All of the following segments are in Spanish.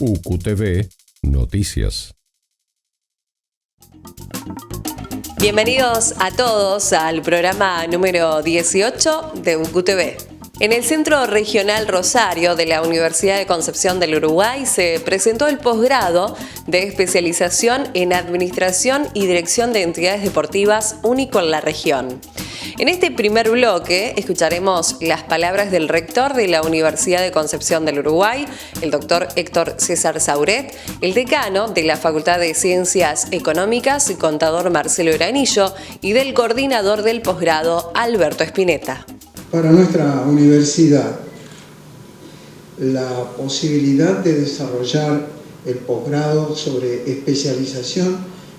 UQTV Noticias. Bienvenidos a todos al programa número 18 de UQTV. En el Centro Regional Rosario de la Universidad de Concepción del Uruguay se presentó el posgrado de especialización en Administración y Dirección de Entidades Deportivas único en la región. En este primer bloque escucharemos las palabras del rector de la Universidad de Concepción del Uruguay, el doctor Héctor César Sauret, el decano de la Facultad de Ciencias Económicas y contador Marcelo Granillo y del coordinador del posgrado Alberto Espineta. Para nuestra universidad, la posibilidad de desarrollar el posgrado sobre especialización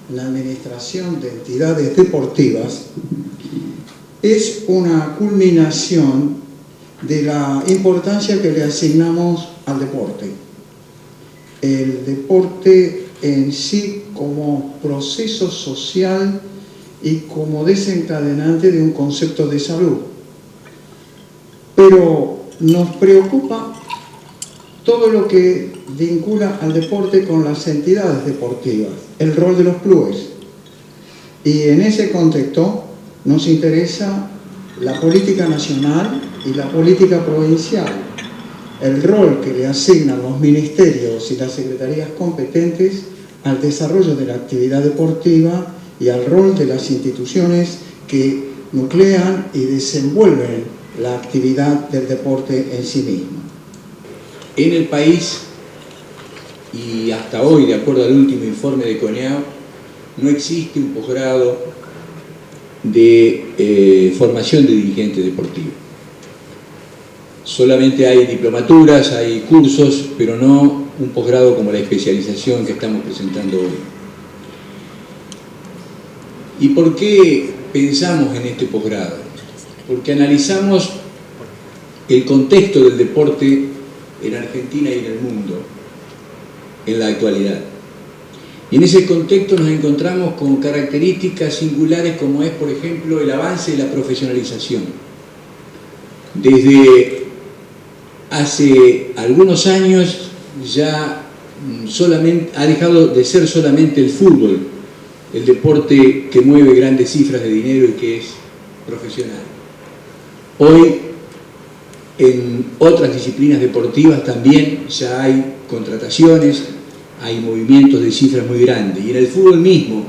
en la administración de entidades deportivas es una culminación de la importancia que le asignamos al deporte. El deporte en sí como proceso social y como desencadenante de un concepto de salud. Pero nos preocupa todo lo que vincula al deporte con las entidades deportivas, el rol de los clubes. Y en ese contexto nos interesa la política nacional y la política provincial, el rol que le asignan los ministerios y las secretarías competentes al desarrollo de la actividad deportiva y al rol de las instituciones que nuclean y desenvuelven la actividad del deporte en sí mismo. En el país, y hasta hoy, de acuerdo al último informe de CONEAO, no existe un posgrado de formación de dirigente deportivo. Solamente hay diplomaturas, hay cursos, pero no un posgrado como la especialización que estamos presentando hoy. ¿Y por qué pensamos en este posgrado? Porque analizamos el contexto del deporte en Argentina y en el mundo en la actualidad. Y en ese contexto nos encontramos con características singulares como es, por ejemplo, el avance de la profesionalización. Desde hace algunos años ya ha dejado de ser solamente el fútbol, el deporte que mueve grandes cifras de dinero y que es profesional. Hoy, en otras disciplinas deportivas también ya hay contrataciones, hay movimientos de cifras muy grandes. Y en el fútbol mismo,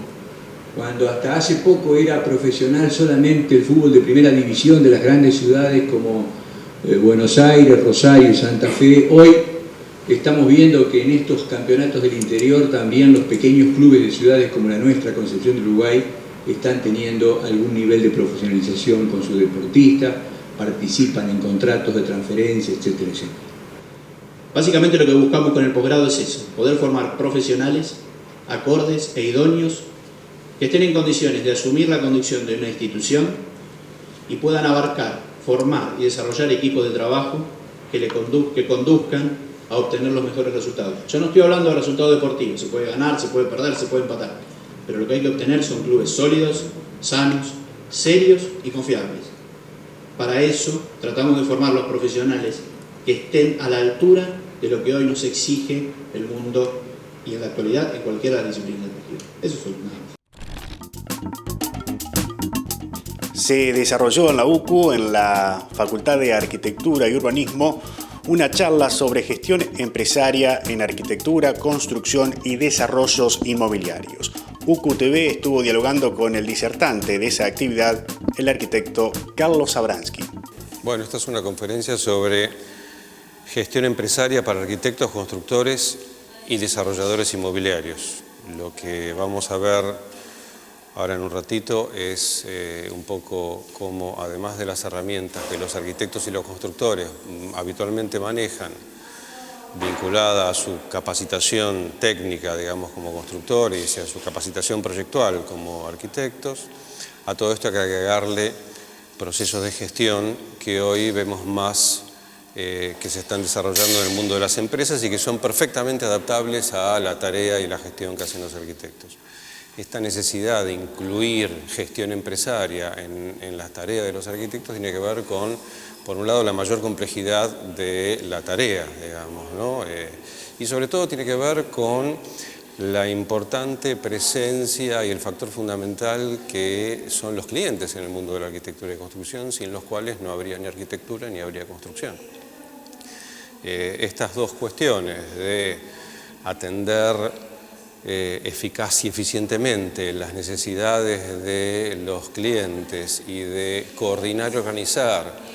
cuando hasta hace poco era profesional solamente el fútbol de primera división de las grandes ciudades como Buenos Aires, Rosario y Santa Fe, hoy estamos viendo que en estos campeonatos del interior también los pequeños clubes de ciudades como la nuestra, Concepción del Uruguay, están teniendo algún nivel de profesionalización con su deportista, participan en contratos de transferencia, etcétera, etcétera. Básicamente lo que buscamos con el posgrado es eso, poder formar profesionales, acordes e idóneos que estén en condiciones de asumir la conducción de una institución y puedan abarcar, formar y desarrollar equipos de trabajo que conduzcan a obtener los mejores resultados. Yo no estoy hablando de resultados deportivos, se puede ganar, se puede perder, se puede empatar, pero lo que hay que obtener son clubes sólidos, sanos, serios y confiables. Para eso tratamos de formar los profesionales que estén a la altura de lo que hoy nos exige el mundo y en la actualidad en cualquiera de las disciplinas deportivas. Eso fue nada. Se desarrolló en la UCU, en la Facultad de Arquitectura y Urbanismo, una charla sobre gestión empresaria en arquitectura, construcción y desarrollos inmobiliarios. UQTV estuvo dialogando con el disertante de esa actividad, el arquitecto Carlos Abransky. Bueno, esta es una conferencia sobre gestión empresaria para arquitectos, constructores y desarrolladores inmobiliarios. Lo que vamos a ver ahora en un ratito es un poco cómo, además de las herramientas que los arquitectos y los constructores habitualmente manejan, vinculada a su capacitación técnica, digamos, como constructores y a su capacitación proyectual como arquitectos, a todo esto hay que agregarle procesos de gestión que hoy vemos más que se están desarrollando en el mundo de las empresas y que son perfectamente adaptables a la tarea y la gestión que hacen los arquitectos. Esta necesidad de incluir gestión empresaria en las tareas de los arquitectos tiene que ver con, por un lado, la mayor complejidad de la tarea, digamos, ¿no? y sobre todo tiene que ver con la importante presencia y el factor fundamental que son los clientes en el mundo de la arquitectura y construcción, sin los cuales no habría ni arquitectura ni habría construcción. Estas dos cuestiones de atender eficaz y eficientemente las necesidades de los clientes y de coordinar y organizar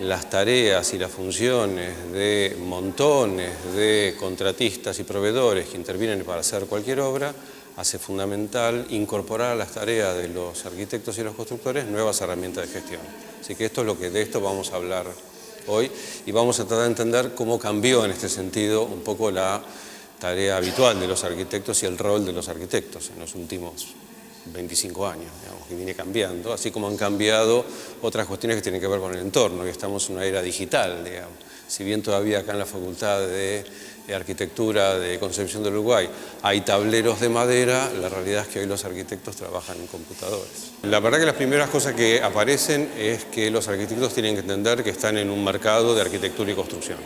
las tareas y las funciones de montones de contratistas y proveedores que intervienen para hacer cualquier obra, hace fundamental incorporar a las tareas de los arquitectos y los constructores nuevas herramientas de gestión. Así que de esto vamos a hablar hoy y vamos a tratar de entender cómo cambió en este sentido un poco la tarea habitual de los arquitectos y el rol de los arquitectos en los últimos 25 años, digamos, que viene cambiando, así como han cambiado otras cuestiones que tienen que ver con el entorno, y estamos en una era digital, digamos. Si bien todavía acá en la Facultad de Arquitectura de Concepción del Uruguay hay tableros de madera, la realidad es que hoy los arquitectos trabajan en computadores. La verdad que las primeras cosas que aparecen es que los arquitectos tienen que entender que están en un mercado de arquitectura y construcción,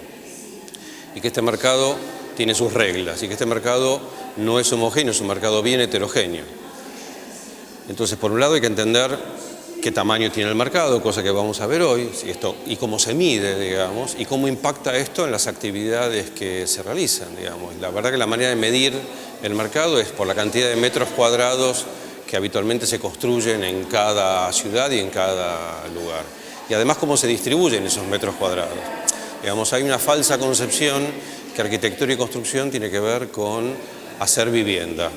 y que este mercado tiene sus reglas, y que este mercado no es homogéneo, es un mercado bien heterogéneo. Entonces, por un lado hay que entender qué tamaño tiene el mercado, cosa que vamos a ver hoy, y cómo se mide, digamos, y cómo impacta esto en las actividades que se realizan, digamos. La verdad que la manera de medir el mercado es por la cantidad de metros cuadrados que habitualmente se construyen en cada ciudad y en cada lugar. Y además cómo se distribuyen esos metros cuadrados. Digamos, hay una falsa concepción que arquitectura y construcción tiene que ver con hacer vivienda.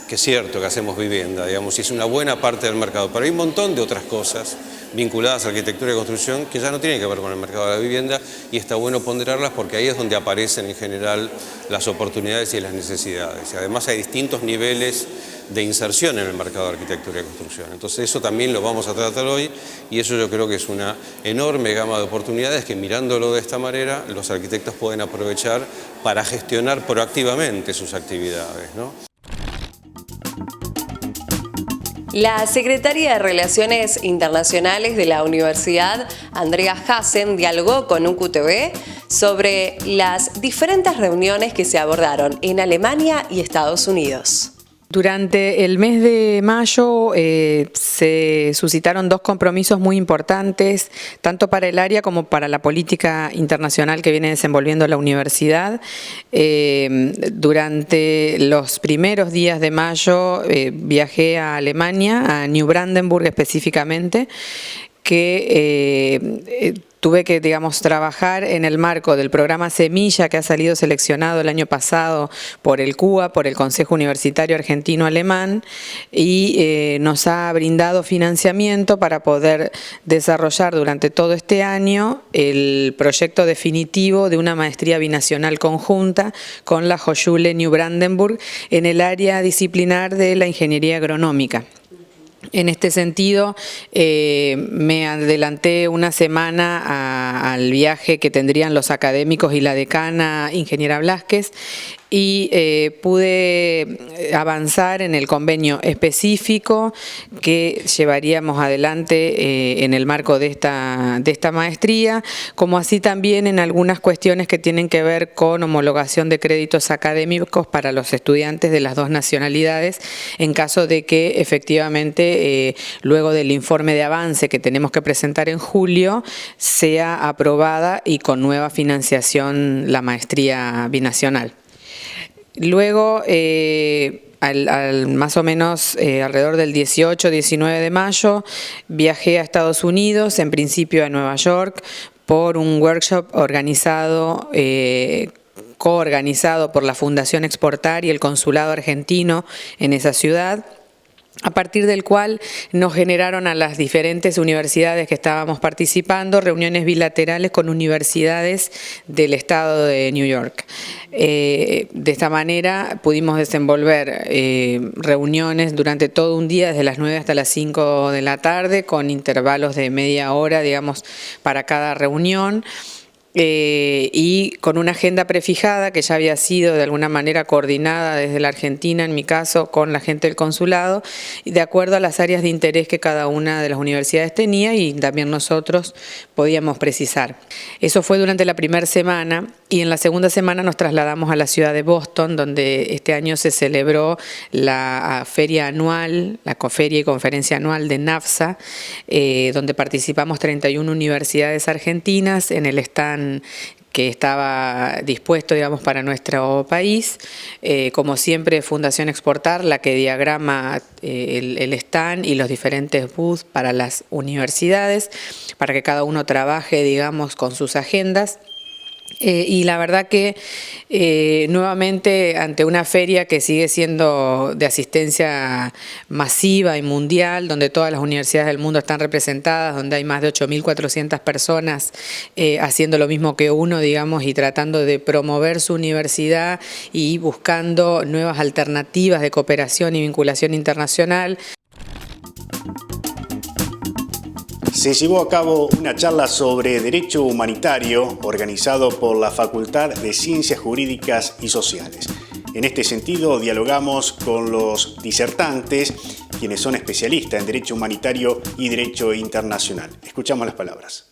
Que es cierto que hacemos vivienda, digamos, y es una buena parte del mercado, pero hay un montón de otras cosas vinculadas a arquitectura y construcción que ya no tienen que ver con el mercado de la vivienda, y está bueno ponderarlas porque ahí es donde aparecen en general las oportunidades y las necesidades. Y además hay distintos niveles de inserción en el mercado de arquitectura y construcción. Entonces eso también lo vamos a tratar hoy, y eso yo creo que es una enorme gama de oportunidades que, mirándolo de esta manera, los arquitectos pueden aprovechar para gestionar proactivamente sus actividades, ¿no? La secretaria de Relaciones Internacionales de la Universidad, Andrea Hassen, dialogó con UQTV sobre las diferentes reuniones que se abordaron en Alemania y Estados Unidos. Durante el mes de mayo se suscitaron dos compromisos muy importantes, tanto para el área como para la política internacional que viene desenvolviendo la universidad. Durante los primeros días de mayo viajé a Alemania, a New Brandenburg específicamente, que tuve que, digamos, trabajar en el marco del programa Semilla, que ha salido seleccionado el año pasado por el CUA, por el Consejo Universitario Argentino-Alemán, y nos ha brindado financiamiento para poder desarrollar durante todo este año el proyecto definitivo de una maestría binacional conjunta con la Hochschule New Brandenburg en el área disciplinar de la ingeniería agronómica. En este sentido, me adelanté una semana al viaje que tendrían los académicos y la decana, ingeniera Blázquez, y pude avanzar en el convenio específico que llevaríamos adelante en el marco de esta maestría, como así también en algunas cuestiones que tienen que ver con homologación de créditos académicos para los estudiantes de las dos nacionalidades, en caso de que efectivamente luego del informe de avance que tenemos que presentar en julio sea aprobada y con nueva financiación la maestría binacional. Luego, más o menos alrededor del 18-19 de mayo, viajé a Estados Unidos, en principio a Nueva York, por un workshop coorganizado por la Fundación Exportar y el Consulado Argentino en esa ciudad, a partir del cual nos generaron a las diferentes universidades que estábamos participando reuniones bilaterales con universidades del estado de New York. De esta manera pudimos desenvolver reuniones durante todo un día, desde las 9 hasta las 5 de la tarde, con intervalos de media hora, digamos, para cada reunión. y con una agenda prefijada que ya había sido de alguna manera coordinada desde la Argentina, en mi caso, con la gente del consulado, y de acuerdo a las áreas de interés que cada una de las universidades tenía y también nosotros podíamos precisar. Eso fue durante la primera semana, y en la segunda semana nos trasladamos a la ciudad de Boston, donde este año se celebró la feria anual, la feria y conferencia anual de NAFSA, donde participamos 31 universidades argentinas en el stand que estaba dispuesto, digamos, para nuestro país. Como siempre, Fundación Exportar, la que diagrama el stand y los diferentes booths para las universidades, para que cada uno trabaje, digamos, con sus agendas. Y la verdad que nuevamente ante una feria que sigue siendo de asistencia masiva y mundial, donde todas las universidades del mundo están representadas, donde hay más de 8.400 personas haciendo lo mismo que uno, digamos, y tratando de promover su universidad y buscando nuevas alternativas de cooperación y vinculación internacional. Se llevó a cabo una charla sobre Derecho Humanitario organizado por la Facultad de Ciencias Jurídicas y Sociales. En este sentido, dialogamos con los disertantes, quienes son especialistas en Derecho Humanitario y Derecho Internacional. Escuchamos las palabras.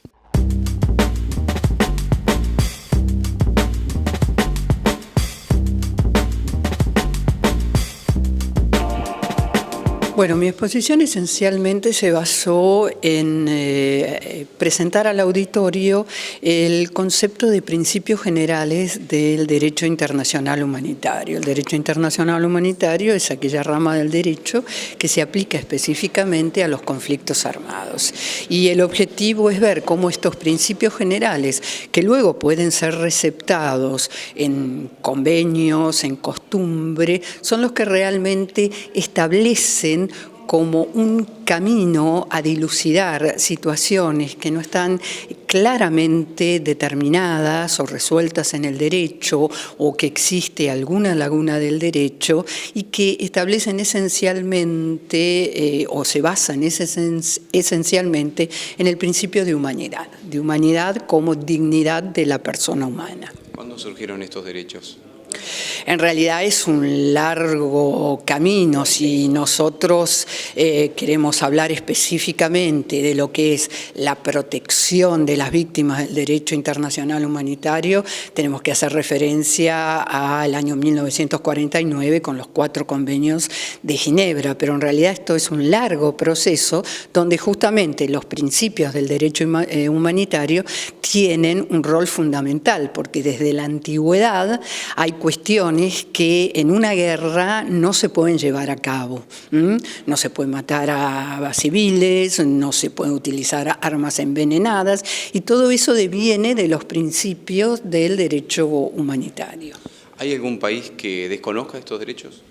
Bueno, mi exposición esencialmente se basó en presentar al auditorio el concepto de principios generales del derecho internacional humanitario. El derecho internacional humanitario es aquella rama del derecho que se aplica específicamente a los conflictos armados. Y el objetivo es ver cómo estos principios generales, que luego pueden ser receptados en convenios, en costumbre, son los que realmente establecen como un camino a dilucidar situaciones que no están claramente determinadas o resueltas en el derecho, o que existe alguna laguna del derecho, y que establecen esencialmente o se basan esencialmente en el principio de humanidad como dignidad de la persona humana. ¿Cuándo surgieron estos derechos? En realidad es un largo camino. Si nosotros queremos hablar específicamente de lo que es la protección de las víctimas del derecho internacional humanitario, tenemos que hacer referencia al año 1949 con los 4 convenios de Ginebra, pero en realidad esto es un largo proceso donde justamente los principios del derecho humanitario tienen un rol fundamental, porque desde la antigüedad hay cuestiones que en una guerra no se pueden llevar a cabo. No se puede matar a civiles, no se pueden utilizar armas envenenadas, y todo eso deviene de los principios del derecho humanitario. ¿Hay algún país que desconozca estos derechos?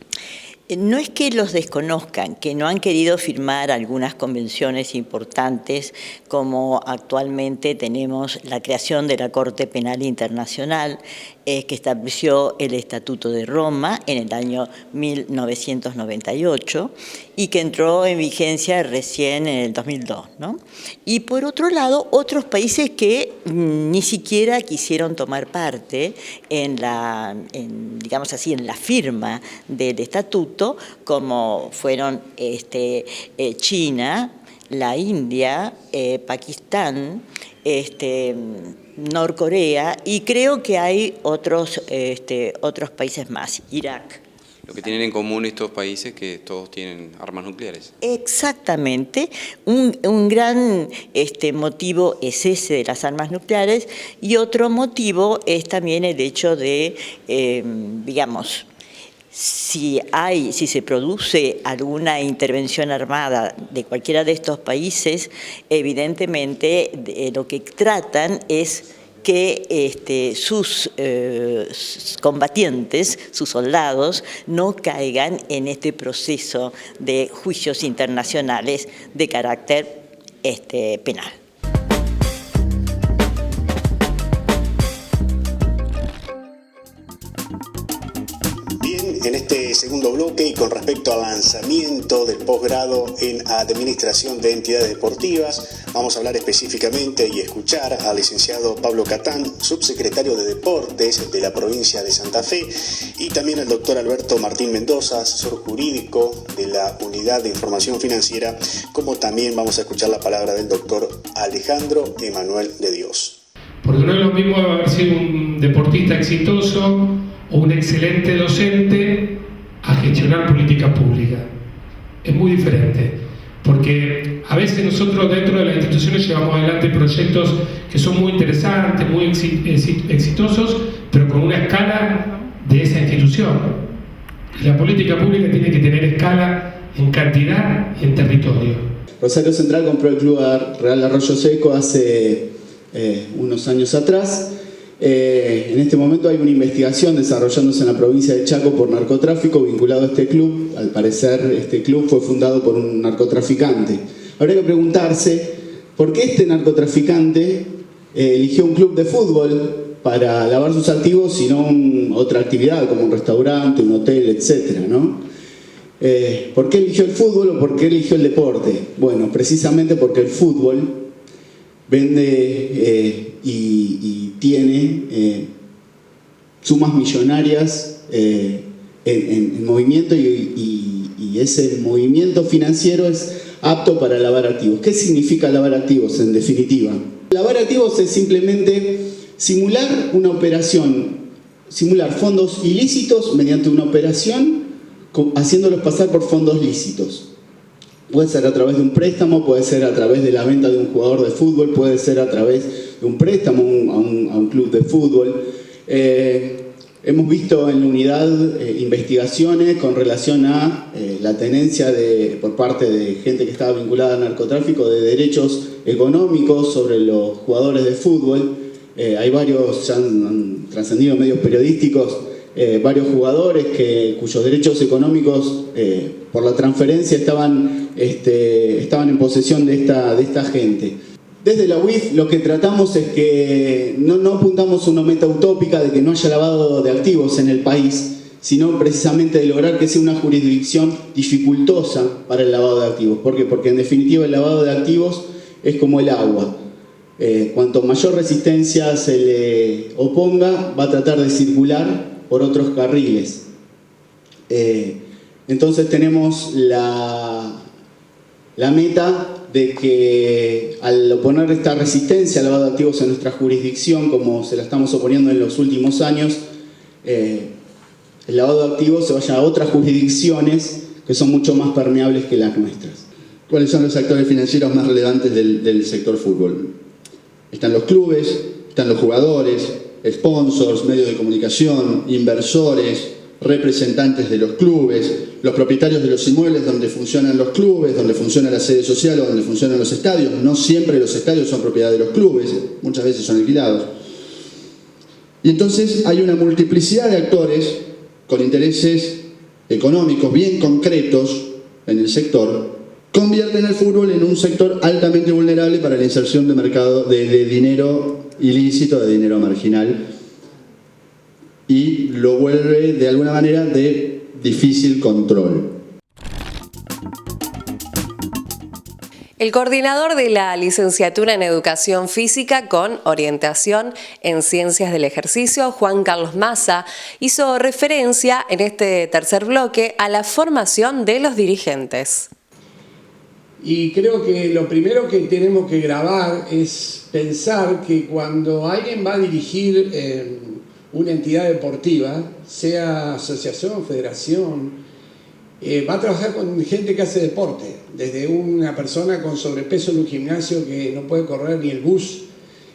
No es que los desconozcan, que no han querido firmar algunas convenciones importantes, como actualmente tenemos la creación de la Corte Penal Internacional, que estableció el Estatuto de Roma en el año 1998 y que entró en vigencia recién en el 2002, ¿no? Y por otro lado, otros países que ni siquiera quisieron tomar parte digamos así, en la firma del Estatuto, como fueron China, la India, Pakistán, Norcorea, y creo que hay otros países más, Irak. Lo que tienen en común estos países es que todos tienen armas nucleares. Exactamente. Un gran motivo es ese de las armas nucleares, y otro motivo es también el hecho de, digamos, si se produce alguna intervención armada de cualquiera de estos países, evidentemente lo que tratan es que sus combatientes, sus soldados, no caigan en este proceso de juicios internacionales de carácter penal. Bien, En este segundo bloque, y con respecto al lanzamiento del posgrado en Administración de Entidades Deportivas, vamos a hablar específicamente y escuchar al licenciado Pablo Catán, subsecretario de Deportes de la provincia de Santa Fe, y también al doctor Alberto Martín Mendoza, asesor jurídico de la Unidad de Información Financiera, como también vamos a escuchar la palabra del doctor Alejandro Emanuel de Dios. Porque no es lo mismo haber sido un deportista exitoso o un excelente docente a gestionar política pública. Es muy diferente, porque a veces nosotros dentro de las instituciones llevamos adelante proyectos que son muy interesantes, muy exitosos, pero con una escala de esa institución. Y la política pública tiene que tener escala en cantidad y en territorio. Rosario Central compró el Club Real Arroyo Seco hace unos años atrás. En este momento hay una investigación desarrollándose en la provincia de Chaco por narcotráfico vinculado a este club. Al parecer este club fue fundado por un narcotraficante. Habría que preguntarse por qué este narcotraficante eligió un club de fútbol para lavar sus activos y no otra actividad como un restaurante, un hotel, etc., ¿no? ¿Por qué eligió el fútbol o por qué eligió el deporte? Bueno, precisamente porque el fútbol vende y tiene sumas millonarias en movimiento y ese movimiento financiero es apto para lavar activos. ¿Qué significa lavar activos en definitiva? Lavar activos es simplemente simular una operación, simular fondos ilícitos mediante una operación haciéndolos pasar por fondos lícitos. Puede ser a través de un préstamo, puede ser a través de la venta de un jugador de fútbol, puede ser a través de un préstamo a un club de fútbol. Hemos visto en la unidad investigaciones con relación a la tenencia por parte de gente que estaba vinculada al narcotráfico de derechos económicos sobre los jugadores de fútbol. Hay varios, ya han trascendido medios periodísticos, varios jugadores cuyos derechos económicos por la transferencia estaban en posesión de esta gente. Desde la UIF lo que tratamos es que no apuntamos a una meta utópica de que no haya lavado de activos en el país, sino precisamente de lograr que sea una jurisdicción dificultosa para el lavado de activos. ¿Por qué? Porque en definitiva el lavado de activos es como el agua. Cuanto mayor resistencia se le oponga, va a tratar de circular por otros carriles. Entonces tenemos la meta de que al oponer esta resistencia al lavado de activos en nuestra jurisdicción, como se la estamos oponiendo en los últimos años, el lavado de activos se vaya a otras jurisdicciones que son mucho más permeables que las nuestras. ¿Cuáles son los actores financieros más relevantes del sector fútbol? Están los clubes, están los jugadores, sponsors, medios de comunicación, inversores, representantes de los clubes, los propietarios de los inmuebles donde funcionan los clubes, donde funciona la sede social o donde funcionan los estadios. No siempre los estadios son propiedad de los clubes, muchas veces son alquilados. Y entonces hay una multiplicidad de actores con intereses económicos bien concretos en el sector, convierten el fútbol en un sector altamente vulnerable para la inserción de mercado de dinero ilícito, de dinero marginal, y lo vuelve de alguna manera de difícil control. El coordinador de la licenciatura en Educación Física con orientación en Ciencias del Ejercicio, Juan Carlos Massa, hizo referencia en este tercer bloque a la formación de los dirigentes. Y creo que lo primero que tenemos que grabar es pensar que cuando alguien va a dirigir una entidad deportiva, sea asociación, federación, va a trabajar con gente que hace deporte, desde una persona con sobrepeso en un gimnasio que no puede correr ni el bus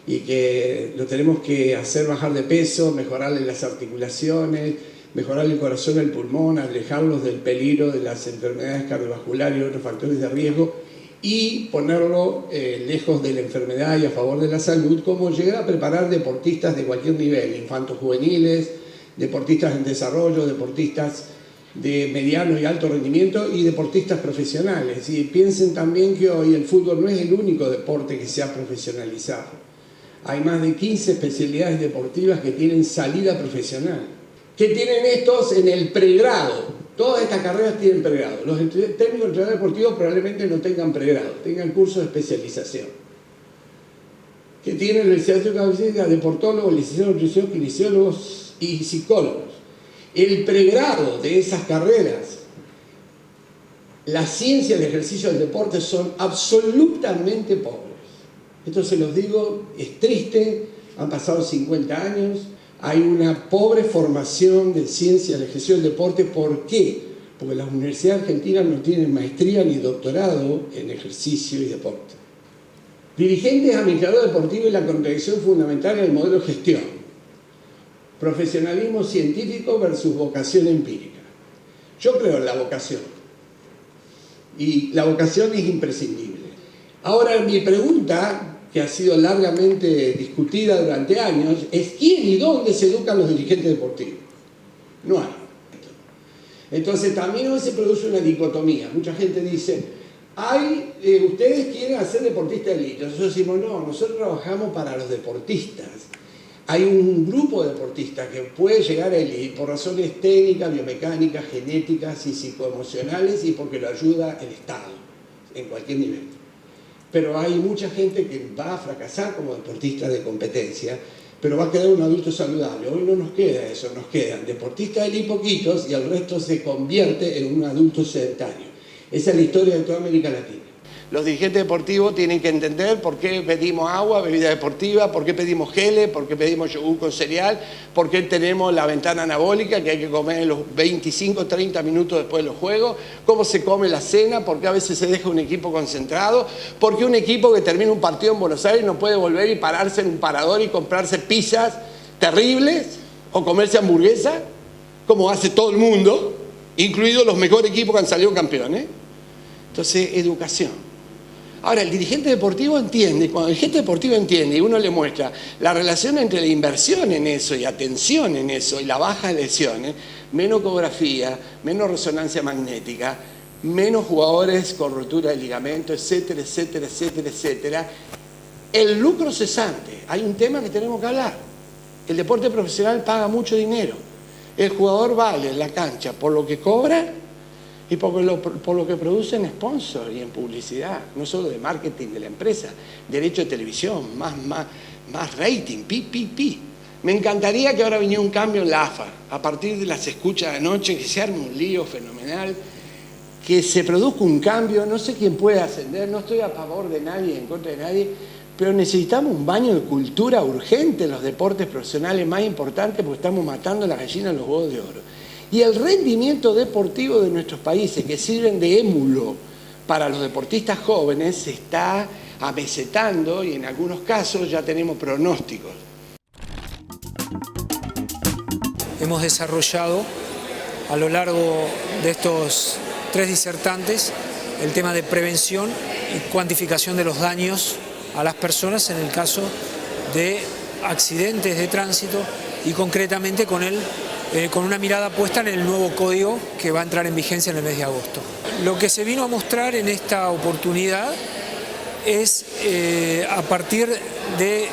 y que lo tenemos que hacer bajar de peso, mejorarle las articulaciones, mejorarle el corazón, el pulmón, alejarlos del peligro de las enfermedades cardiovasculares y otros factores de riesgo y ponerlo lejos de la enfermedad y a favor de la salud, como llegar a preparar deportistas de cualquier nivel, infantos juveniles, deportistas en desarrollo, deportistas de mediano y alto rendimiento y deportistas profesionales. Y piensen también que hoy el fútbol no es el único deporte que se ha profesionalizado. Hay más de 15 especialidades deportivas que tienen salida profesional. ¿Qué tienen estos en el pregrado? Todas estas carreras tienen pregrado. Los técnicos de entrenadores deportivos probablemente no tengan pregrado, tengan curso de especialización. ¿Qué tienen licenciatura física, deportólogos, licenciados en nutrición, kinesiólogos y psicólogos? El pregrado de esas carreras, las ciencias del ejercicio del deporte son absolutamente pobres. Esto se los digo, es triste, han pasado 50 años, hay una pobre formación de ciencias del ejercicio del deporte. ¿Por qué? Porque las universidades argentinas no tienen maestría ni doctorado en ejercicio y deporte. Dirigentes, administradores deportivos y la contradicción fundamental en el modelo de gestión. Profesionalismo científico versus vocación empírica. Yo creo en la vocación. Y la vocación es imprescindible. Ahora, mi pregunta, que ha sido largamente discutida durante años, es ¿quién y dónde se educan los dirigentes deportivos? No hay. Entonces también se produce una dicotomía. Mucha gente dice, ustedes quieren hacer deportistas de élite. Nosotros decimos, no, nosotros trabajamos para los deportistas. Hay un grupo de deportistas que puede llegar a élite por razones técnicas, biomecánicas, genéticas y psicoemocionales y porque lo ayuda el Estado en cualquier nivel. Pero hay mucha gente que va a fracasar como deportista de competencia, pero va a quedar un adulto saludable. Hoy no nos queda eso, nos quedan deportistas de élite poquitos y el resto se convierte en un adulto sedentario. Esa es la historia de toda América Latina. Los dirigentes deportivos tienen que entender por qué pedimos agua, bebida deportiva, por qué pedimos geles, por qué pedimos yogur con cereal, por qué tenemos la ventana anabólica que hay que comer en los 25 30 minutos después de los juegos, cómo se come la cena, por qué a veces se deja un equipo concentrado, por qué un equipo que termina un partido en Buenos Aires no puede volver y pararse en un parador y comprarse pizzas terribles o comerse hamburguesas, como hace todo el mundo, incluidos los mejores equipos que han salido campeones. Entonces, educación. Ahora, el dirigente deportivo entiende, cuando el dirigente deportivo entiende y uno le muestra la relación entre la inversión en eso y atención en eso y la baja de lesiones, menos ecografía, menos resonancia magnética, menos jugadores con rotura de ligamento, etcétera, etcétera, etcétera, etcétera, el lucro cesante. Hay un tema que tenemos que hablar. El deporte profesional paga mucho dinero. El jugador vale en la cancha por lo que cobra y por lo que produce en sponsor y en publicidad, no solo de marketing de la empresa, derecho de televisión, más rating, pi. Me encantaría que ahora viniera un cambio en la AFA, a partir de las escuchas de anoche, que se arme un lío fenomenal, que se produzca un cambio, no sé quién puede ascender, no estoy a favor de nadie, en contra de nadie, pero necesitamos un baño de cultura urgente en los deportes profesionales más importantes porque estamos matando a la gallina en los huevos de oro. Y el rendimiento deportivo de nuestros países, que sirven de émulo para los deportistas jóvenes, se está amesetando y en algunos casos ya tenemos pronósticos. Hemos desarrollado a lo largo de estos 3 disertantes el tema de prevención y cuantificación de los daños a las personas en el caso de accidentes de tránsito y concretamente con una mirada puesta en el nuevo código que va a entrar en vigencia en el mes de agosto. Lo que se vino a mostrar en esta oportunidad es, a partir de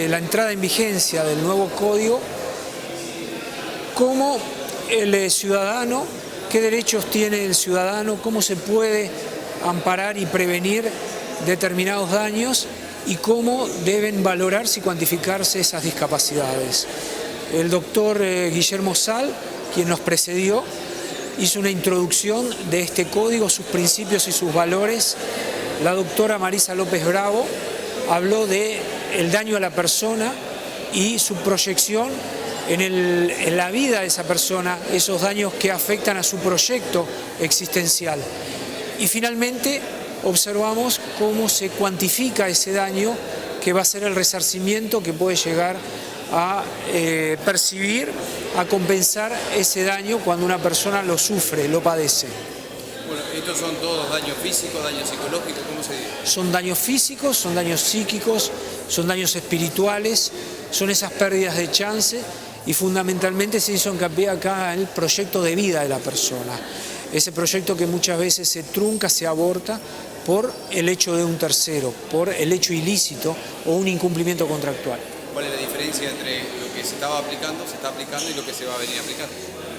la entrada en vigencia del nuevo código, cómo el ciudadano, qué derechos tiene el ciudadano, cómo se puede amparar y prevenir determinados daños y cómo deben valorarse y cuantificarse esas discapacidades. El doctor Guillermo Sal, quien nos precedió, hizo una introducción de este código, sus principios y sus valores. La doctora Marisa López Bravo habló del daño a la persona y su proyección en la vida de esa persona, esos daños que afectan a su proyecto existencial. Y finalmente observamos cómo se cuantifica ese daño que va a ser el resarcimiento que puede llegar a percibir, a compensar ese daño cuando una persona lo sufre, lo padece. Bueno, ¿estos son todos daños físicos, daños psicológicos? ¿Cómo se dice? Son daños físicos, son daños psíquicos, son daños espirituales, son esas pérdidas de chance y fundamentalmente se hizo hincapié acá en el proyecto de vida de la persona. Ese proyecto que muchas veces se trunca, se aborta por el hecho de un tercero, por el hecho ilícito o un incumplimiento contractual. ¿Cuál es la diferencia entre lo que se estaba aplicando, se está aplicando y lo que se va a venir aplicando.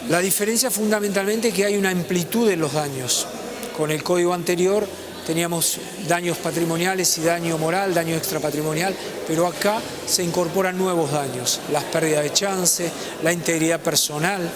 La diferencia fundamentalmente es que hay una amplitud en los daños. Con el código anterior teníamos daños patrimoniales y daño moral, daño extrapatrimonial, pero acá se incorporan nuevos daños, las pérdidas de chance, la integridad personal,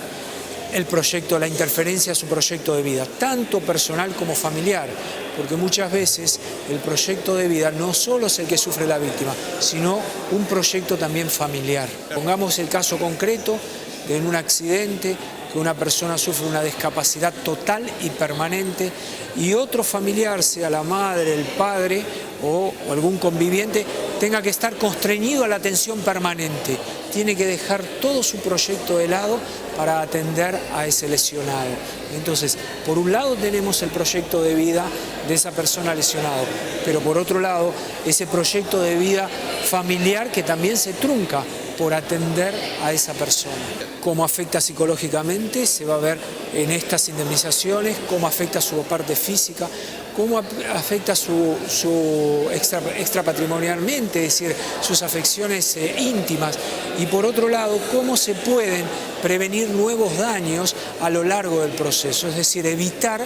el proyecto, la interferencia a su proyecto de vida, tanto personal como familiar, porque muchas veces el proyecto de vida no solo es el que sufre la víctima, sino un proyecto también familiar. Pongamos el caso concreto de en un accidente que una persona sufre una discapacidad total y permanente y otro familiar, sea la madre, el padre o algún conviviente, tenga que estar constreñido a la atención permanente. Tiene que dejar todo su proyecto de lado para atender a ese lesionado. Entonces, por un lado tenemos el proyecto de vida de esa persona lesionada, pero por otro lado, ese proyecto de vida familiar que también se trunca por atender a esa persona. Cómo afecta psicológicamente, se va a ver en estas indemnizaciones, cómo afecta su parte física, cómo afecta su extrapatrimonialmente, es decir, sus afecciones íntimas, y por otro lado, cómo se pueden prevenir nuevos daños a lo largo del proceso, es decir, evitar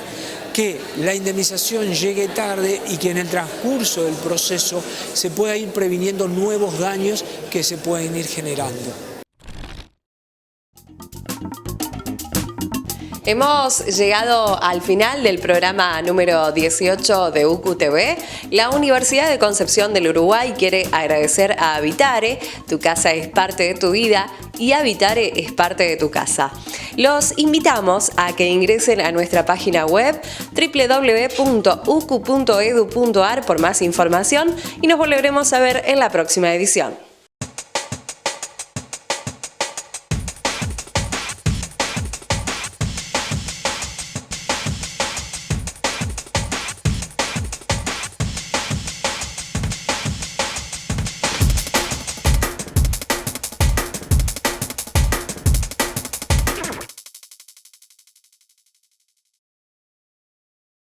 que la indemnización llegue tarde y que en el transcurso del proceso se pueda ir previniendo nuevos daños que se pueden ir generando. Hemos llegado al final del programa número 18 de UQTV. La Universidad de Concepción del Uruguay quiere agradecer a Habitare. Tu casa es parte de tu vida y Habitare es parte de tu casa. Los invitamos a que ingresen a nuestra página web www.ucu.edu.ar por más información y nos volveremos a ver en la próxima edición.